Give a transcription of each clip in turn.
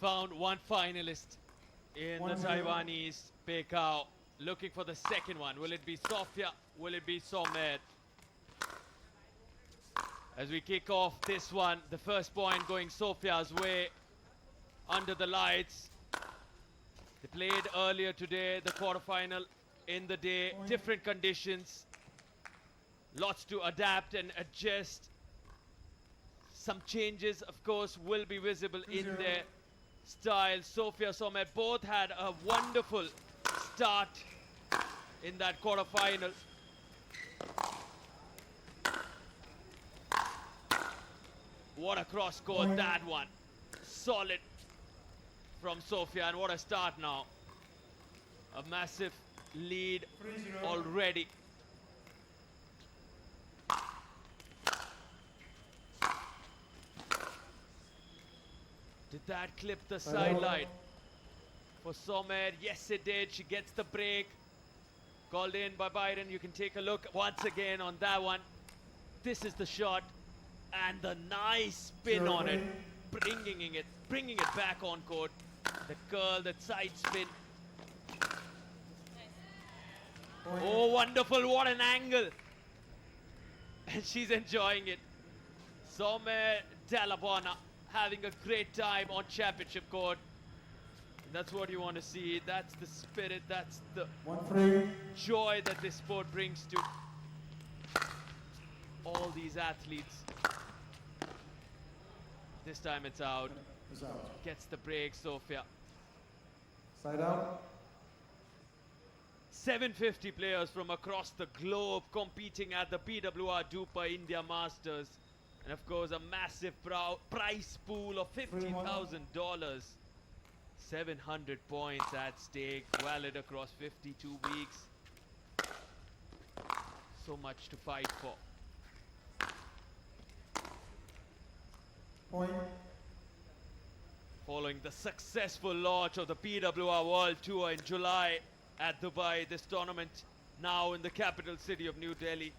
found one finalist in the Taiwanese Pekao. Looking for the second one. Will it be Sophia? Will it be Somed? As we kick off this one, the first point going Sophia's way under the lights. They played earlier today, the quarterfinal in the day, different conditions. Lots to adapt and adjust. Some changes, of course, will be visible in their style. Sophia, Somed both had a wonderful start in that quarterfinal. What a cross court that one. Solid from Sophia, and what a start now. A massive lead already. Did that clip the sideline for Somed? Yes, it did. She gets the break. Called in by Byron. You can take a look once again on that one. This is the shot. And the nice spin on it. Bringing it back on court. The curl, that side spin. Oh, wonderful. What an angle. And she's enjoying it. Somed Dalabona having a great time on championship court. That's what you want to see. That's the spirit. That's the joy that this sport brings to all these athletes. This time it's out. Gets the break, Sophia. Side out. 750 players from across the globe competing at the PWR DUPR India Masters. And of course, a massive prize pool of $50,000. 700 points at stake, valid across 52 weeks. So much to fight for. Point. Following the successful launch of the PWR World Tour in July at Dubai, this tournament, now in the capital city of New Delhi,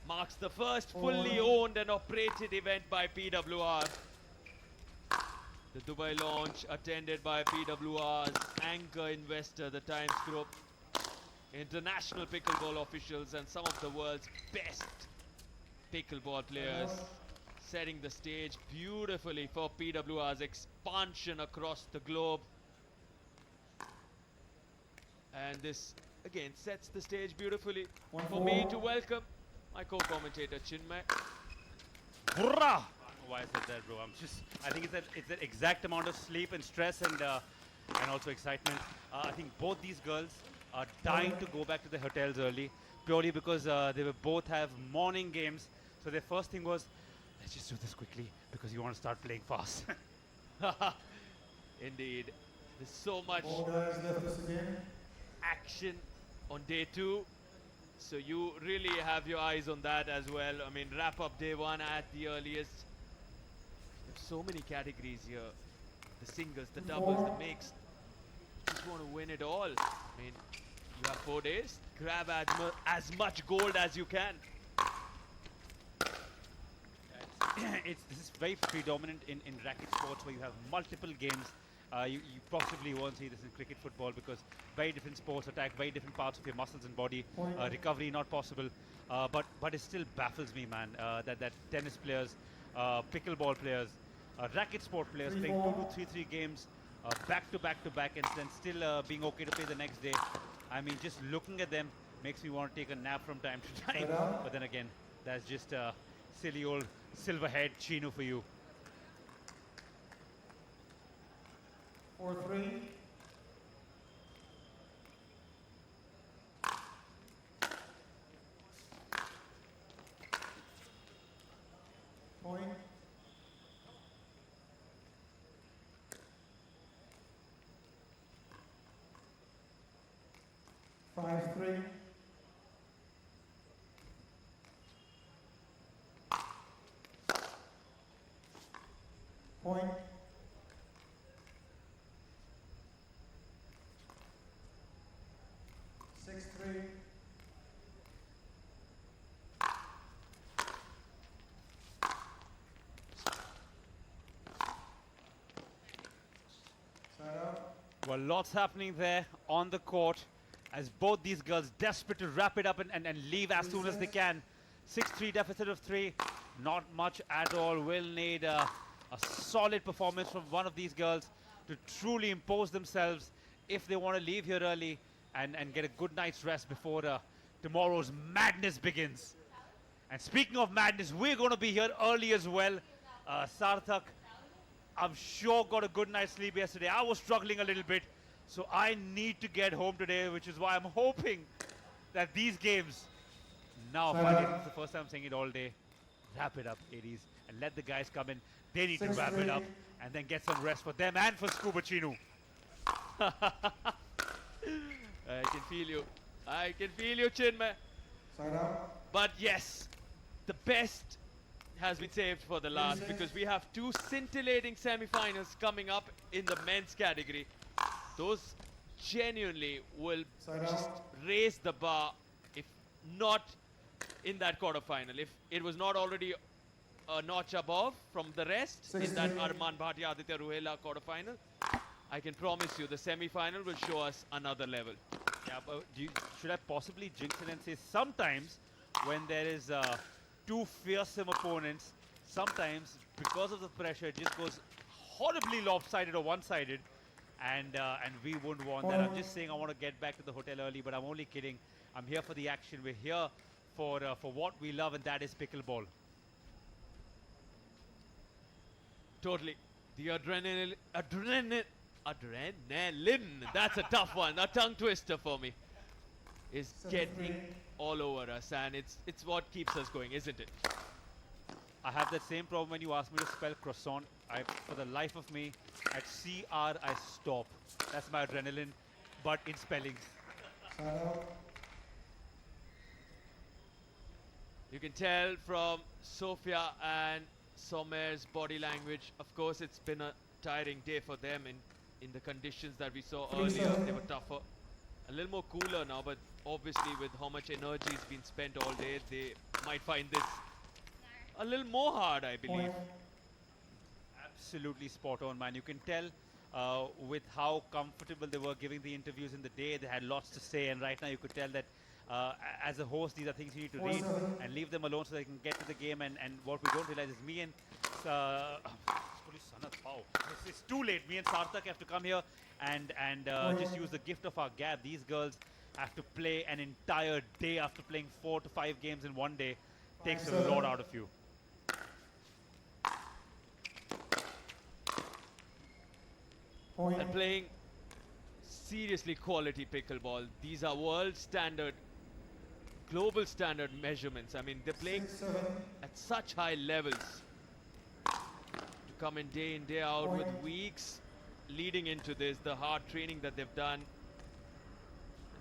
marks the first fully owned and operated event by PWR. The Dubai launch attended by PWR's anchor investor, the Times Group, international pickleball officials and some of the world's best pickleball players, setting the stage beautifully for PWR's expansion across the globe. And this again sets the stage beautifully for me to welcome my co-commentator Chinmay. Hurrah! Why is it there, bro? I think it's an exact amount of sleep and stress and also excitement. I think both these girls are dying to go back to their hotels early, purely because they will both have morning games. So their first thing was, let's just do this quickly because you want to start playing fast. Indeed, there's so much All guys left us again. action on day 2. So you really have your eyes on that as well. I mean, wrap up day 1 at the earliest. There's so many categories here. The singles, the doubles, the mixed. You just want to win it all. I mean, you have 4 days. Grab as much gold as you can. This is very predominant in racket sports where you have multiple games. You possibly won't see this in cricket, football, because very different sports attack very different parts of your muscles and body. Recovery not possible, but it still baffles me, man, that tennis players, pickleball players, racket sport players playing 2 to 3 games back to back to back and then still being okay to play the next day. I mean, just looking at them makes me want to take a nap from time to time. But then again, that's just silly old silver-haired Chino for you. 4-3. Point. Five, 3. Point. 6-3. Well, lots happening there on the court as both these girls desperate to wrap it up and leave as soon as they can. 6-3 deficit of 3. Not much at all. Will need a solid performance from one of these girls to truly impose themselves if they want to leave here early and get a good night's rest before tomorrow's madness begins. And speaking of madness, we're going to be here early as well. Sarthak, I'm sure got a good night's sleep yesterday. I was struggling a little bit, so I need to get home today, which is why I'm hoping that these games, now finally, it's the first time I'm saying it all day, wrap it up, ladies, and let the guys come in. They need to wrap it up and then get some rest for them and for Scuba Chinu. I can feel you. I can feel you, Chinmay. Side out. But yes, the best has been saved for the last because we have two scintillating semi-finals coming up in the men's category. Those genuinely will just raise the bar, if not in that quarterfinal. If it was not already a notch above from the rest in that Arman Bhatia Aditya Ruhela quarterfinal, I can promise you the semi-final will show us another level. Yeah, but should I possibly jinx it and say sometimes when there is two fearsome opponents, sometimes because of the pressure it just goes horribly lopsided or one-sided, and we wouldn't want that. I'm just saying I want to get back to the hotel early, but I'm only kidding. I'm here for the action. We're here for what we love, and that is pickleball. Totally. The adrenaline, that's a tough one, a tongue twister for me, is getting all over us, and it's what keeps us going, isn't it? I have that same problem when you ask me to spell croissant. For the life of me, at CR I stop. That's my adrenaline, but in spellings. Side out. You can tell from Sophia and Somer's body language. Of course, it's been a tiring day for them in the conditions that we saw earlier. They were tougher. A little more cooler now, but obviously with how much energy has been spent all day, they might find this a little more hard, I believe. Absolutely spot on, man. You can tell with how comfortable they were giving the interviews in the day. They had lots to say, and right now you could tell that as a host, these are things you need to read and leave them alone so they can get to the game. And what we don't realize is me and it's too late. Me and Sarthak have to come here and just use the gift of our gab. These girls have to play an entire day after playing 4 to 5 games in one day. Takes a lot out of you. And playing seriously quality pickleball. These are world standard, global standard measurements. I mean, they're playing at such high levels. To come in, day out, with weeks leading into this, the hard training that they've done.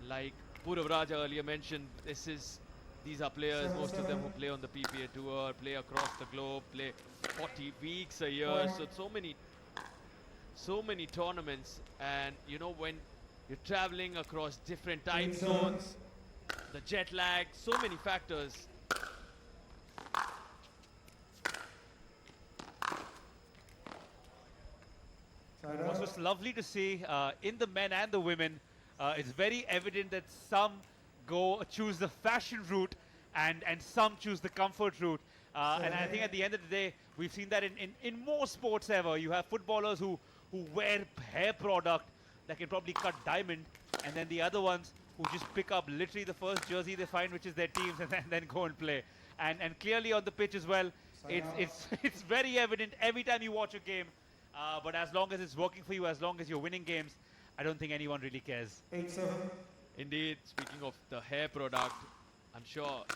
Like Purav Raja earlier mentioned, these are players, most of them who play on the PPA tour, play across the globe, play 40 weeks a year. So many tournaments, and you know, when you're traveling across different time zones, the jet lag, so many factors. It was lovely to see in the men and the women. It's very evident that some choose the fashion route and some choose the comfort route. And I think at the end of the day, we've seen that in more sports ever. You have footballers who wear hair product that can probably cut diamond, and then the other ones who just pick up literally the first jersey they find, which is their team's, and then go and play. And clearly on the pitch as well, it's very evident every time you watch a game. But as long as it's working for you, as long as you're winning games, I don't think anyone really cares. 8-7. Indeed, speaking of the hair product, I'm sure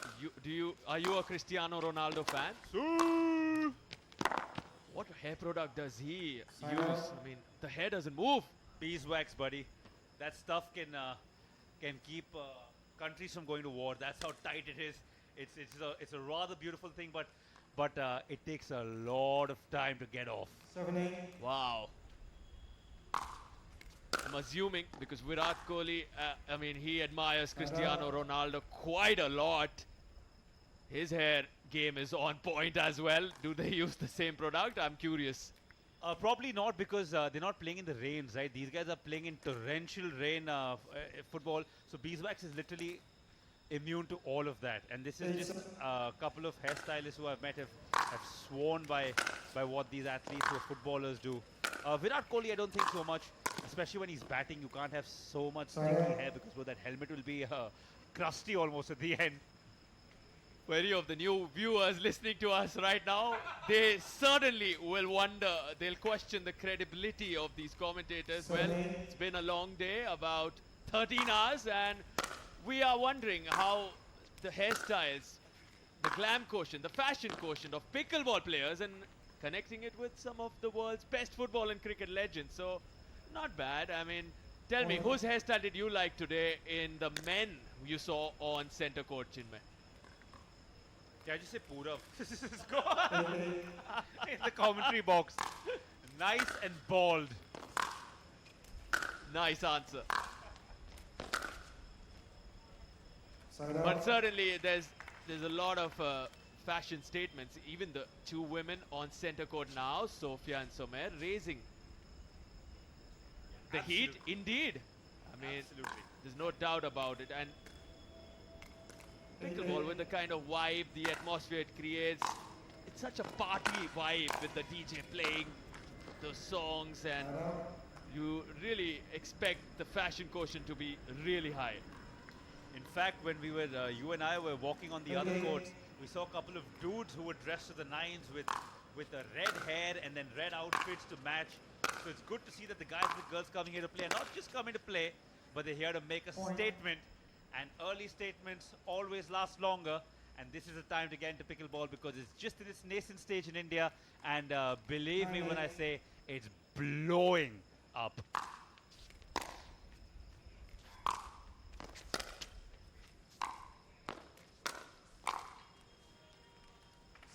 are you a Cristiano Ronaldo fan? What hair product does he use? I mean, the hair doesn't move. Beeswax, buddy. That stuff can keep countries from going to war. That's how tight it is. It's a rather beautiful thing, but it takes a lot of time to get off. 7-8. Wow. I'm assuming because Virat Kohli, I mean, he admires Cristiano Ronaldo quite a lot. His hair game is on point as well. Do they use the same product? I'm curious. Probably not because they're not playing in the rains, right? These guys are playing in torrential rain football. So Beeswax is literally immune to all of that. And this is just a couple of hairstylists who I've met have sworn by what these athletes who are footballers do. Virat Kohli, I don't think so much, especially when he's batting. You can't have so much sticky hair because well, that helmet will be crusty almost at the end. For any of the new viewers listening to us right now, they certainly will wonder, they'll question the credibility of these commentators. Well, it's been a long day, about 13 hours, and we are wondering how the hairstyles, the glam quotient, the fashion quotient of pickleball players and connecting it with some of the world's best football and cricket legends. So, not bad. I mean, tell me, whose hairstyle did you like today in the men you saw on center court, Chinmay? Can I just say Purav? In the commentary box. Nice and bald. Nice answer. Side But out. certainly there's a lot of fashion statements. Even the two women on center court now, Sophia and Somer, raising the heat. Absolutely. Indeed. I mean, Absolutely. there's no doubt about it. And pickleball, with the kind of vibe, the atmosphere it creates, it's such a party vibe with the DJ playing those songs, and Side out. you really expect the fashion quotient to be really high. In fact, when we were, you and I were walking on the other courts, we saw a couple of dudes who were dressed to the nines with a red hair and then red outfits to match. So it's good to see that the guys and the girls coming here to play are not just coming to play, but they're here to make a statement. And early statements always last longer. And this is the time to get into pickleball because it's just in its nascent stage in India. And believe me when I say it's blowing up.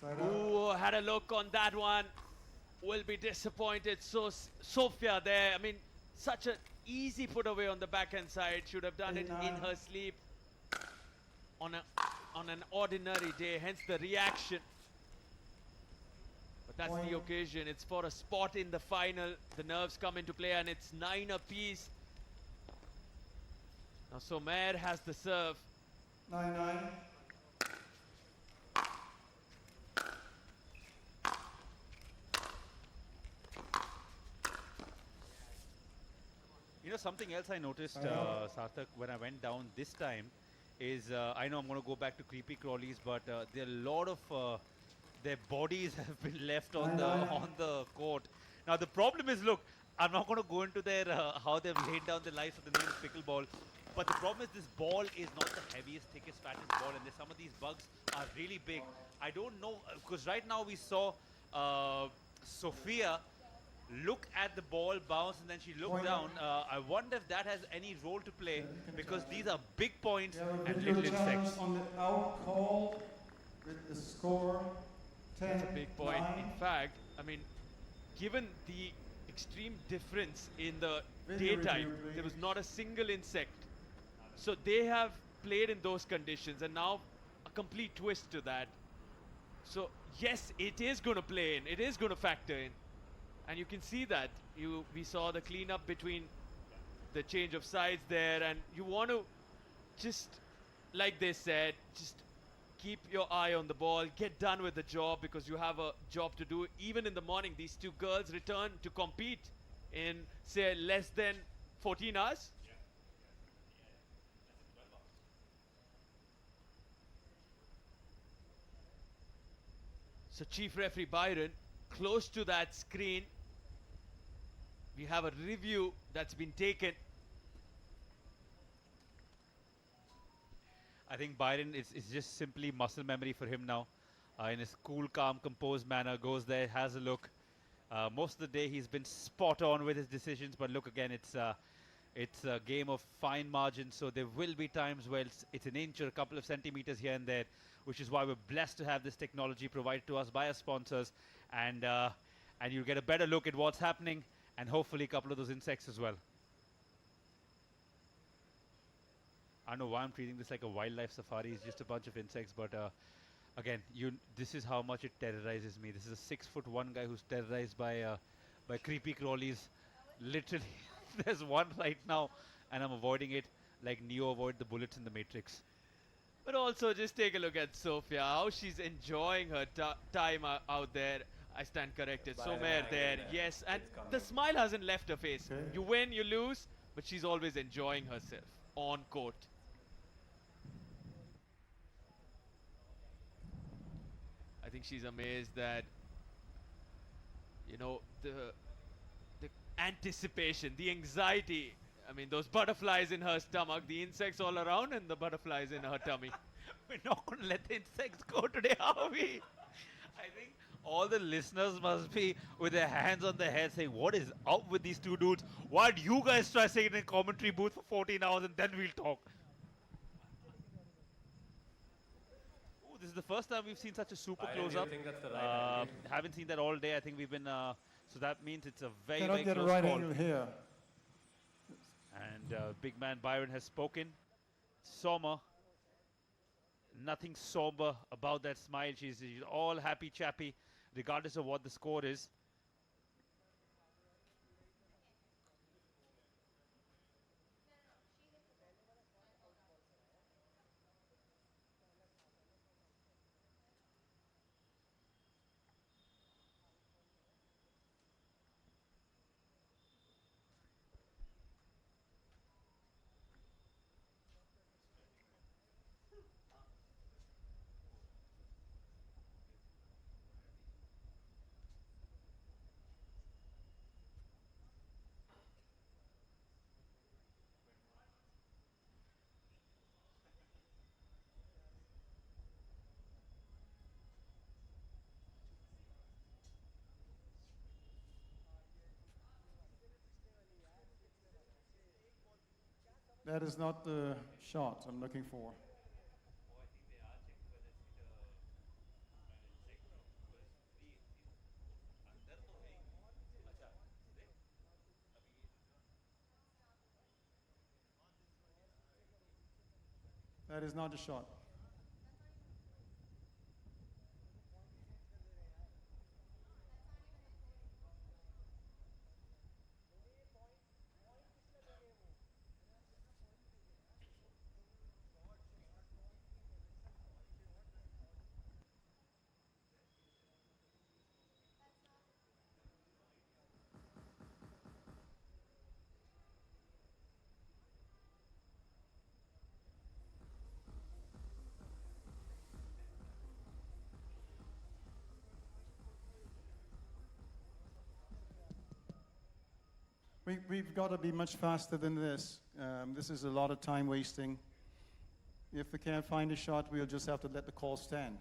Side out. Ooh, had a look on that one. Will be disappointed. So Sophia there. I mean, such an easy put away on the backhand side. Should have done it in her sleep on an ordinary day. Hence the reaction. But that's the occasion. It's for a spot in the final. The nerves come into play, and it's 9 apiece. Now Somer has the serve. 9-9. You know, something else I noticed, Sarthak, when I went down this time is, I know I'm going to go back to creepy crawlies, but there are a lot of their bodies have been left on the court. Now, the problem is, look, I'm not going to go into their how they've laid down the lives of the name of pickleball, but the problem is this ball is not the heaviest, thickest, fattest ball, and some of these bugs are really big. I don't know, because right now we saw Sophia look at the ball bounce and then she looked down. I wonder if that has any role to play because these are big points and little insects. On the out call with the score 10. That's a big point. 9. In fact, I mean, given the extreme difference in the Video daytime, review, there was please. not a single insect. So they have played in those conditions, and now a complete twist to that. So yes, it is going to play in. It is going to factor in. And you can see that. We saw the cleanup between the change of sides there, and you want to just, like they said, just keep your eye on the ball, get done with the job because you have a job to do. Even in the morning, these two girls return to compete in, say, less than 14 hours. So Chief Referee Byron, close to that screen. We have a review that's been taken. I think Byron is just simply muscle memory for him now. In his cool, calm, composed manner, goes there, has a look. Most of the day he's been spot on with his decisions, but look again, it's a game of fine margins, so there will be times where it's an inch or a couple of centimeters here and there, which is why we're blessed to have this technology provided to us by our sponsors, and you'll get a better look at what's happening, and hopefully a couple of those insects as well. I don't know why I'm treating this like a wildlife safari. It's just a bunch of insects, but again, this is how much it terrorizes me. This is a 6'1" guy who's terrorized by by creepy crawlies. Literally, there's one right now, and I'm avoiding it like Neo avoid the bullets in the Matrix. But also, just take a look at Sophia, how she's enjoying her time out there. I stand corrected. Somer there, yes. And the smile hasn't left her face. Okay. You win, you lose, but she's always enjoying herself on court. I think she's amazed that, you know, the anticipation, the anxiety. I mean, those butterflies in her stomach, the insects all around, and the butterflies in her tummy. We're not going to let the insects go today, are we? I think all the listeners must be with their hands on their head saying, what is up with these two dudes? Why do you guys try saying it in commentary booth for 14 hours and then we'll talk? Ooh, this is the first time we've seen such a super close-up. Haven't seen that all day. I think we've been... so that means it's a very, Cannot very get a close right call. angle here. And big man Byron has spoken. Sommer. Nothing somber about that smile. She's all happy chappy, regardless of what the score is. That is not the shot I'm looking for. That is not the shot. We've got to be much faster than this. This is a lot of time wasting. If we can't find a shot, we'll just have to let the call stand.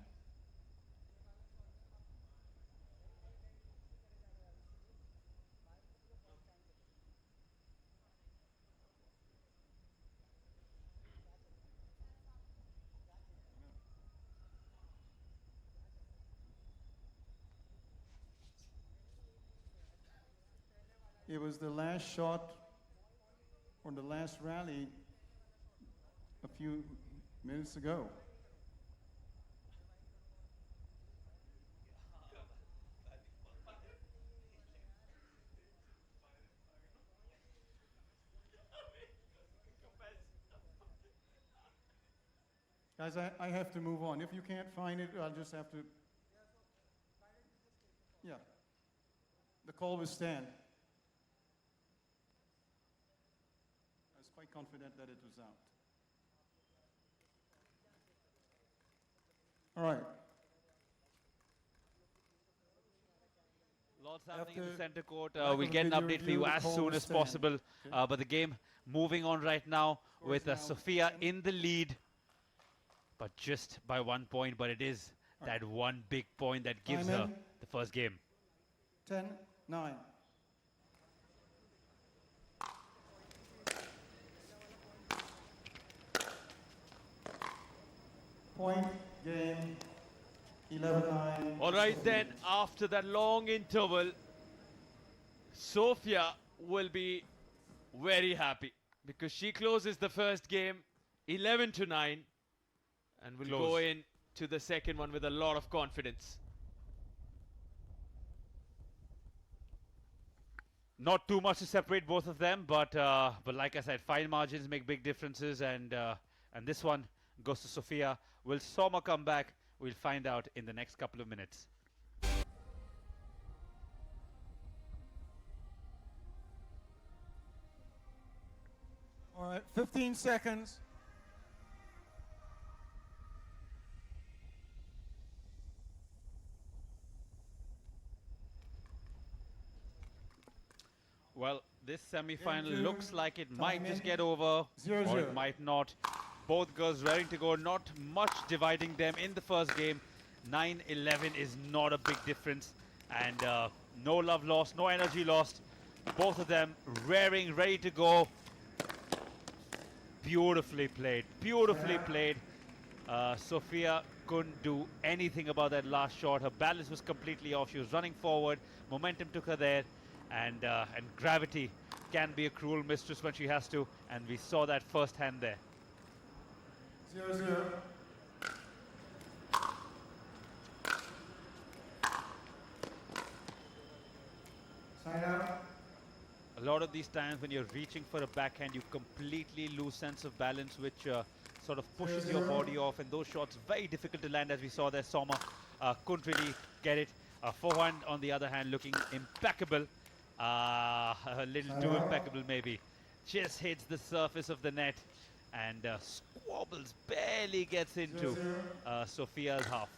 It was the last shot or the last rally a few minutes ago. Guys, I have to move on. If you can't find it, I'll just have to... Yeah. The call will stand. I was quite confident that it was out. All right. Lots happening in the After- center court. after We'll the get an video update for review, you the as call soon will as stand. possible. Okay. But the game moving on right now Score with is now Sophia 10. in the lead, but just by 1 point. But it is that one big point that gives Time her in. the first game. 10-9. Point, game, 11-9. All right, then, after that long interval, Sophia will be very happy because she closes the first game 11-9 and will go Close. in to the second one with a lot of confidence. Not too much to separate both of them, but like I said, fine margins make big differences, and this one goes to Sophia. Will Soma come back? We'll find out in the next couple of minutes. All right, 15 seconds. Well, this semi-final Game two, looks like it might time just in. get over, 0-0. or it might not. Both girls raring to go, not much dividing them in the first game. 9-11 is not a big difference, and no love lost, no energy lost. Both of them raring, ready to go. Beautifully played, beautifully played. Sophia couldn't do anything about that last shot. Her balance was completely off. She was running forward, momentum took her there, and gravity can be a cruel mistress when she has to, and we saw that firsthand there. 0-0. Side out. A lot of these times when you're reaching for a backhand, you completely lose sense of balance, which sort of pushes your body off, and those shots very difficult to land, as we saw there. Soma couldn't really get it. Forehand, on the other hand, looking impeccable. A little too impeccable, maybe. Just hits the surface of the net and squabbles, barely gets into Sophia's half.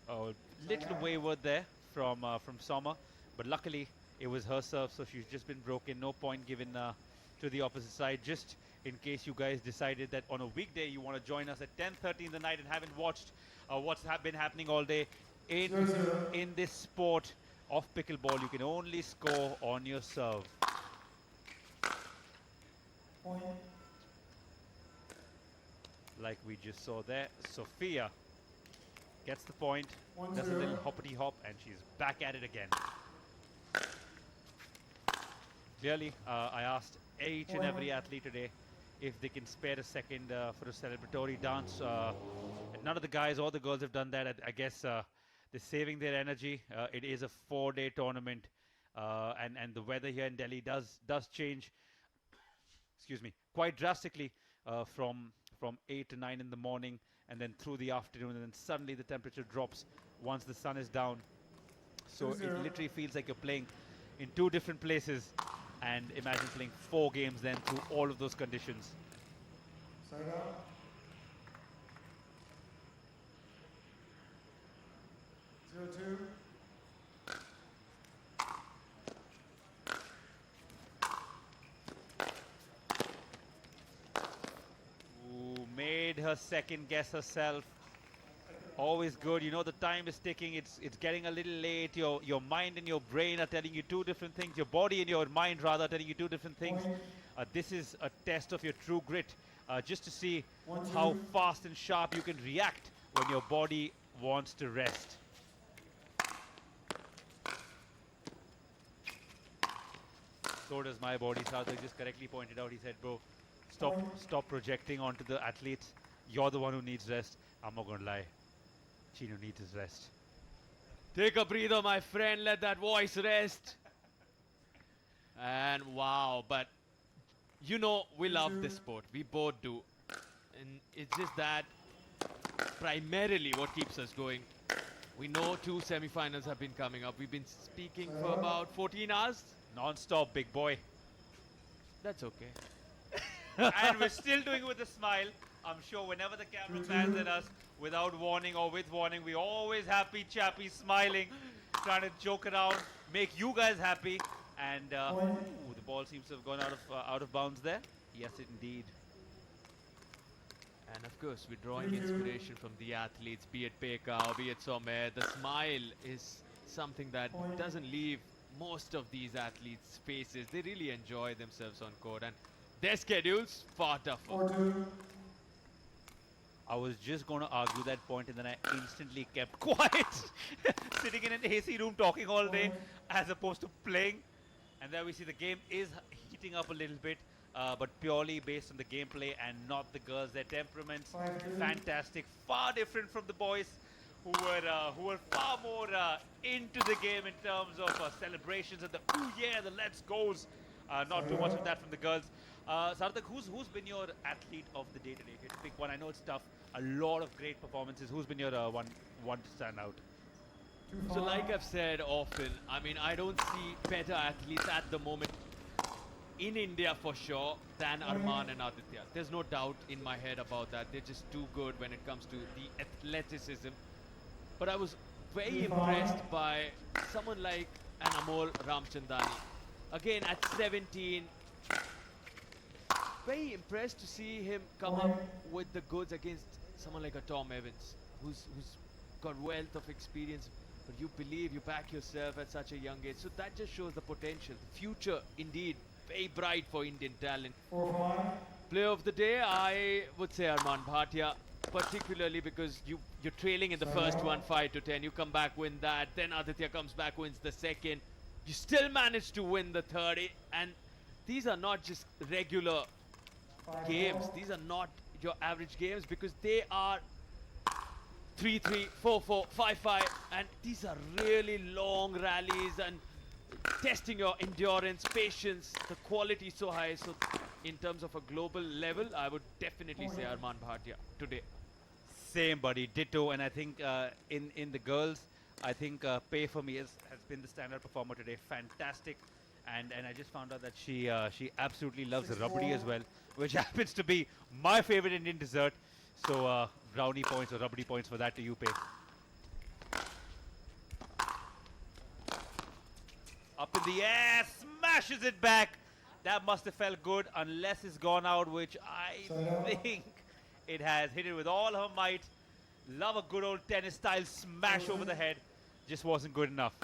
Oh, little wayward there from Soma, but luckily it was her serve, so she's just been broken. No point given to the opposite side. Just in case you guys decided that on a weekday you want to join us at 10:30 in the night and haven't watched what's been happening all day in this sport of pickleball, you can only score on your serve. Point. Like we just saw there, Sophia gets the point, 1-0. does a little hoppity hop, and she's back at it again. Clearly, I asked each and every athlete today if they can spare a second for a celebratory dance. None of the guys or the girls have done that. I guess they're saving their energy. It is a 4-day tournament, and the weather here in Delhi does change, excuse me, quite drastically from 8 to 9 in the morning, and then through the afternoon, and then suddenly the temperature drops once the sun is down. So it literally feels like you're playing in two different places, and imagine playing 4 games then through all of those conditions. Side out. 0-2. Ooh, made her second guess herself. Always good. You know the time is ticking. It's getting a little late. Your mind and your brain are telling you two different things. Your body and your mind rather are telling you two different things. This is a test of your true grit, just to see how fast and sharp you can react when your body wants to rest. So does my body. Sarthak just correctly pointed out. He said, bro, stop projecting onto the athletes. You're the one who needs rest. I'm not going to lie. Chino needs his rest. Take a breather, my friend. Let that voice rest. And wow, but you know, we love this sport. We both do. And it's just that primarily what keeps us going. We know 2 semifinals have been coming up. We've been speaking for about 14 hours. Non-stop, big boy. That's okay. And we're still doing it with a smile. I'm sure whenever the camera pans at us, without warning or with warning, we're always happy, chappy, smiling, trying to joke around, make you guys happy. And ooh, the ball seems to have gone out of bounds there. Yes, indeed. And of course, we're drawing inspiration from the athletes, be it Pekka, be it Somer. The smile is something that doesn't leave most of these athletes' faces. They really enjoy themselves on court, and their schedules far tougher. I was just going to argue that point, and then I instantly kept quiet, sitting in an AC room talking all day, as opposed to playing. And there we see the game is heating up a little bit. but purely based on the gameplay and not the girls. Their temperaments, fantastic, far different from the boys who were far more into the game in terms of celebrations and the ooh yeah, the let's goes. Not too much of that from the girls. Sarthak, who's been your athlete of the day today? If you had to pick one, I know it's tough. A lot of great performances. Who's been your one to stand out? So like I've said often, I mean, I don't see better athletes at the moment in India for sure than Arman and Aditya. There's no doubt in my head about that. They're just too good when it comes to the athleticism. But I was very impressed by someone like an Amol Ramchandani. Again, at 17, very impressed to see him come up with the goods against someone like a Tom Evans, who's got wealth of experience. But you believe, you back yourself at such a young age. So that just shows the potential. The future, indeed, very bright for Indian talent. Player of the day, I would say Arman Bhatia, particularly because you're trailing in the first one, 5-10. You come back, win that. Then Aditya comes back, wins the second. You still manage to win the third. And these are not just regular games. These are not your average games because they are 3-3, 4-4, 5-5, and these are really long rallies and testing your endurance, patience. The quality is so high. So in terms of a global level, I would definitely say Arman Bhatia today. Same, buddy, ditto. And I think in the girls, I think Pei for me has been the standout performer today. Fantastic. And I just found out that she absolutely loves rabdi as well, which happens to be my favorite Indian dessert. So brownie points or rabdi points for that to you, Pei. Up in the air, smashes it back. That must have felt good, unless it's gone out, which I think it has. Hit it with all her might. Love a good old tennis style smash over the head. Just wasn't good enough.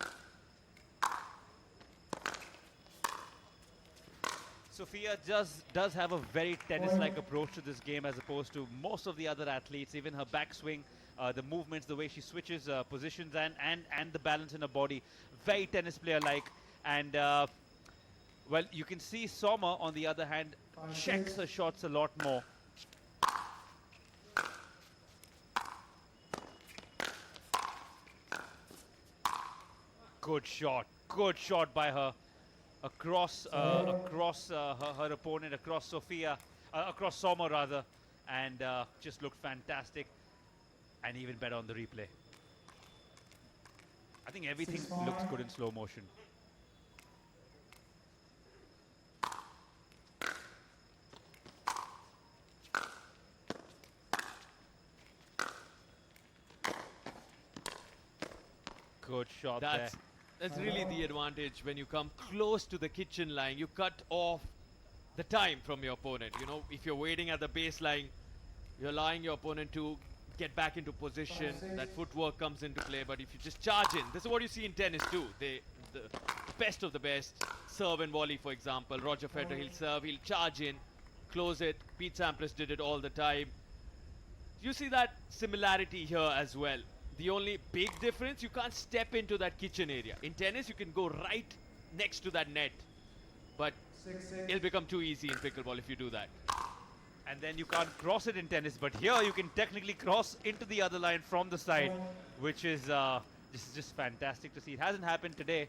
Sophia does have a very tennis-like approach to this game as opposed to most of the other athletes. Even her backswing, the movements, the way she switches positions and the balance in her body. Very tennis player-like. And, well, you can see Soma, on the other hand, checks her shots a lot more. Good shot by her. Across her opponent, across Sophia, across Soma rather, and just looked fantastic, and even better on the replay. I think everything looks good in slow motion. Good shot there. That's really the advantage when you come close to the kitchen line. You cut off the time from your opponent. You know, if you're waiting at the baseline, you're allowing your opponent to get back into position. That footwork comes into play. But if you just charge in, this is what you see in tennis too. The best of the best serve and volley, for example. Roger Federer, he'll serve, he'll charge in, close it. Pete Sampras did it all the time. You see that similarity here as well. The only big difference, you can't step into that kitchen area. In tennis, you can go right next to that net. But it'll become too easy in pickleball if you do that. And then you can't cross it in tennis. But here you can technically cross into the other line from the side, which is just fantastic to see. It hasn't happened today.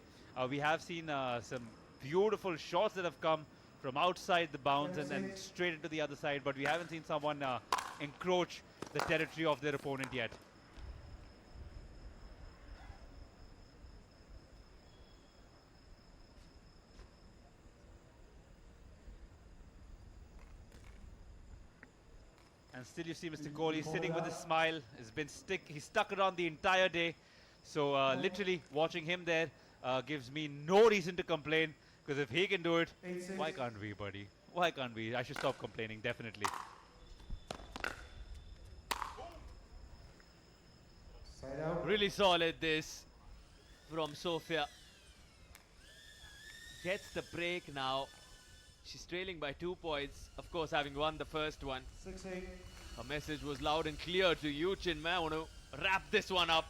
We have seen some beautiful shots that have come from outside the bounds and then straight into the other side. But we haven't seen someone encroach the territory of their opponent yet. And still you see Mr. Kohli sitting with a smile. He's stuck around the entire day. So literally watching him there gives me no reason to complain. Because if he can do it, why can't we, buddy? Why can't we? I should stop complaining, definitely. Really solid this from Sophia. Gets the break now. She's trailing by 2 points. Of course, having won the first one. 6-8. Her message was loud and clear to you, Chinmay. I want to wrap this one up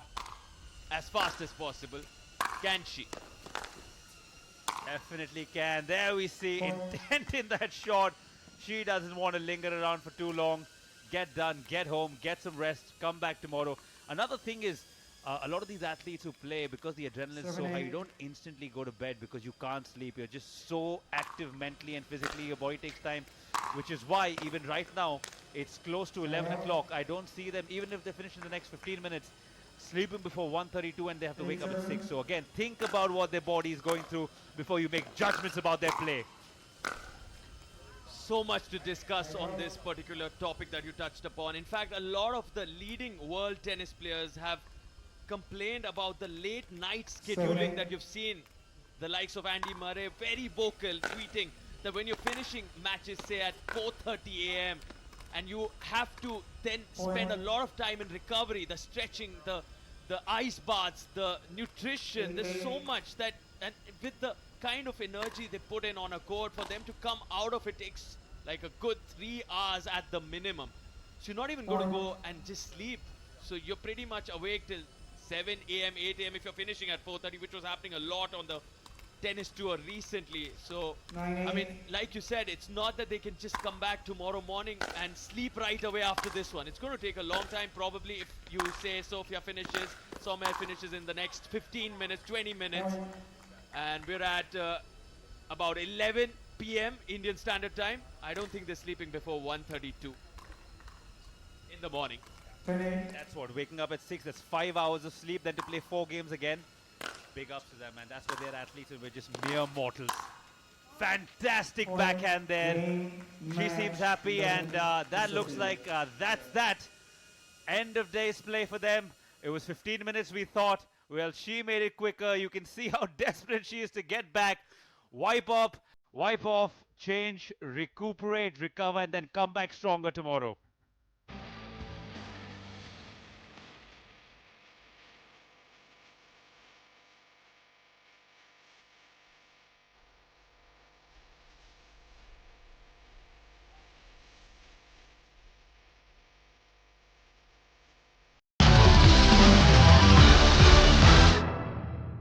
as fast as possible. Can she? Definitely can. There we see intent in that shot. She doesn't want to linger around for too long. Get done, get home, get some rest, come back tomorrow. Another thing is, a lot of these athletes who play, because the adrenaline is so high, you don't instantly go to bed because you can't sleep. You're just so active mentally and physically. Your body takes time, which is why even right now, it's close to 11 o'clock. I don't see them, even if they finish in the next 15 minutes, sleeping before 1:32 and they have to wake up at 6. So again, think about what their body is going through before you make judgments about their play. So much to discuss on this particular topic that you touched upon. In fact, a lot of the leading world tennis players have complained about the late night scheduling that you've seen. The likes of Andy Murray, very vocal, tweeting that when you're finishing matches, say at 4:30 a.m., and you have to then spend a lot of time in recovery, the stretching, the ice baths, the nutrition, there's so much that, and with the kind of energy they put in on a court, for them to come out of it takes like a good 3 hours at the minimum. So you're not even going to go and just sleep. So you're pretty much awake till 7 a.m., 8 a.m. if you're finishing at 4:30, which was happening a lot on the tennis tour recently. So, I mean, like you said, it's not that they can just come back tomorrow morning and sleep right away after this one. It's going to take a long time, probably, if you say Sophia finishes, Somer finishes in the next 15 minutes, 20 minutes. And we're at about 11 p.m. Indian Standard Time. I don't think they're sleeping before 1:32 in the morning. That's what, waking up at 6, that's 5 hours of sleep, then to play 4 games again. Big ups to them, man. That's why they're athletes and we're just mere mortals. Fantastic backhand there. She seems happy, and that looks like that's that. End of day's play for them. It was 15 minutes, we thought. Well, she made it quicker. You can see how desperate she is to get back. Wipe up, wipe off, change, recuperate, recover, and then come back stronger tomorrow.